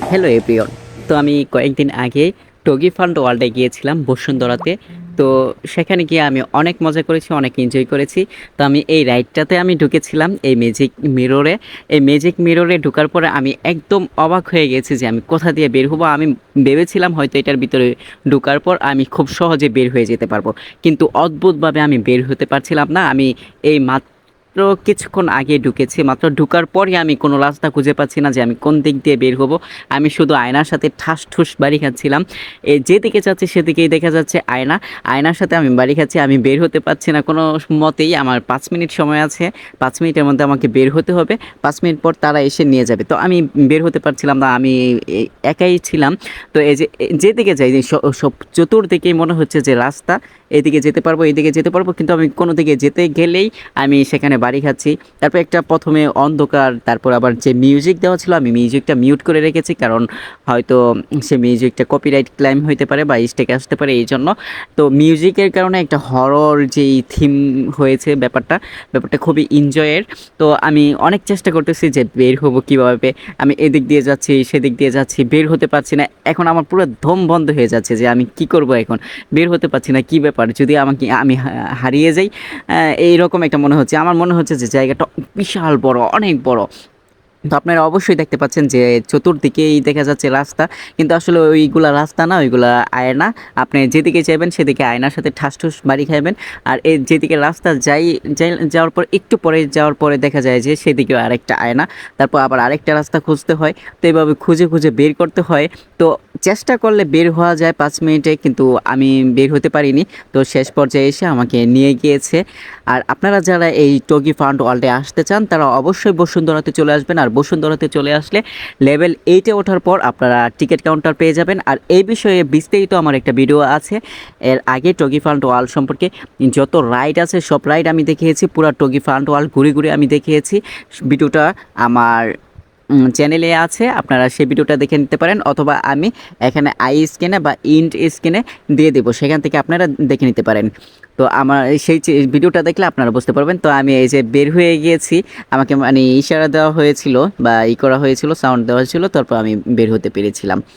Hello everyone. তো আমি কয়েকদিন আগে টগি ফান্ড ওয়ার্ল্ডে গিয়েছিলাম বসুন্ধরাতে। তো সেখানে গিয়ে আমি অনেক মজা করেছি, অনেক এনজয় করেছি। তো আমি এই রাইডটাতে আমি ঢুকেছিলাম এই ম্যাজিক মিররে। এই ম্যাজিক মিররে ঢোকার পরে আমি একদম অবাক হয়ে গেছি যে আমি কোথা দিয়ে বের হবো। আমি ভেবেছিলাম হয়তো এটার ভিতরে ঢোকার পর আমি খুব সহজে বের হয়ে যেতে পারবো, কিন্তু অদ্ভুতভাবে আমি বের হতে পারছিলাম না। আমি এই মাত্র কিছুক্ষণ আগে ঢুকেছি, মাত্র ঢুকার পরই আমি কোনো রাস্তা খুঁজে পাচ্ছি না যে আমি কোন দিক দিয়ে বের হব। আমি শুধু আয়নার সাথে ঠাস ঠুস বাড়ি খাচ্ছিলাম। যেদিকে যাচ্ছি সেদিকেই দেখা যাচ্ছে আয়না, আয়নার সাথে আমি বাড়ি খাচ্ছি। আমি বের হতে পারছি না কোনো মতেই। আমার 5 মিনিট সময় আছে, 5 মিনিটের মধ্যে আমাকে বের হতে হবে। 5 মিনিট পর তারা এসে নিয়ে যাবে। তো আমি বের হতে পারছিলাম না, আমি একাই ছিলাম। তো এই যে যেদিকে যাই যে সব চতুর্দিকেই মনে হচ্ছে যে রাস্তা, এদিকে যেতে পারবো, এদিকে যেতে পারবো, কিন্তু আমি কোনো দিকে যেতে গেলেই আমি সেখানে বাড়ি খাচ্ছি। তারপর একটা প্রথমে অন্ধকার, তারপর আবার যে মিউজিক দেওয়া ছিল আমি মিউজিকটা মিউট করে রেখেছি, কারণ হয়তো সে মিউজিকটা কপিরাইট ক্লেম হইতে পারে বা স্টেক আসতে পারে এই জন্য। তো মিউজিকের কারণে একটা হরর যেই থিম হয়েছে, ব্যাপারটা খুবই এনজয়ের। তো আমি অনেক চেষ্টা করতেছি যে বের হবো কীভাবে। আমি এদিক দিয়ে যাচ্ছি, সেদিক দিয়ে যাচ্ছি, বের হতে পারছি না। এখন আমার পুরো দম বন্ধ হয়ে যাচ্ছে যে আমি কি করব এখন, বের হতে পারছি না। কী ব্যাপার, যদি আমি হারিয়ে যাই, এইরকম একটা মনে হচ্ছে। আমার মনে হচ্ছে যে জায়গাটা বিশাল বড়, অনেক বড়। তো আপনারা অবশ্যই দেখতে পাচ্ছেন যে চতুর্দিকেই দেখা যাচ্ছে রাস্তা, কিন্তু আসলে ওইগুলা রাস্তা না, ওইগুলা আয়না। আপনি যেদিকে যাবেন সেদিকে আয়নার সাথে ঠাস ঠুস বাড়ি খাবেন। আর এই যেদিকে রাস্তা যাওয়ার পর একটু পরে যাওয়ার পরে দেখা যায় যে সেদিকেও আরেকটা আয়না, তারপর আবার আরেকটা রাস্তা খুঁজতে হয়। তো এইভাবে খুঁজে খুঁজে বের করতে হয়। তো চেষ্টা করলে বের হওয়া যায় 5 মিনিটে, কিন্তু আমি বের হতে পারিনি। তো শেষ পর্যায়ে এসে আমাকে নিয়ে গিয়েছে। আর আপনারা যারা এই টগি ফান্ড ওয়ার্ল্ডে আসতে চান তারা অবশ্যই বসুন্ধরাতে চলে আসবেন। আর বসুন্ধরাতে চলে আসলে লেভেল 8-এ ওঠার পর আপনারা টিকিট কাউন্টার পেয়ে যাবেন। আর এই বিষয়ে বিস্তারিত আমার একটা ভিডিও আছে এর আগে টগি ফান্ড ওয়ার্ল্ড সম্পর্কে। যত রাইড আছে সব রাইড আমি দেখিয়েছি, পুরো টগি ফান্ড ওয়ার্ল্ড ঘুরে ঘুরে আমি দেখিয়েছি। ভিডিওটা আমার চ্যানেলে আছে, আপনারা সেই ভিডিওটা দেখে নিতে পারেন, অথবা আমি এখানে আই স্ক্যানে বা ইন্ড স্ক্যানে দিয়ে দেবো, সেখান থেকে আপনারা দেখে নিতে পারেন। তো আমার সেই ভিডিওটা দেখলে আপনারা বুঝতে পারবেন। তো আমি এই যে বের হয়ে গিয়েছি, আমাকে মানে ইশারা দেওয়া হয়েছিল বা করা হয়েছিল, সাউন্ড দেওয়া হয়েছিল, তারপর আমি বের হতে পেরেছিলাম।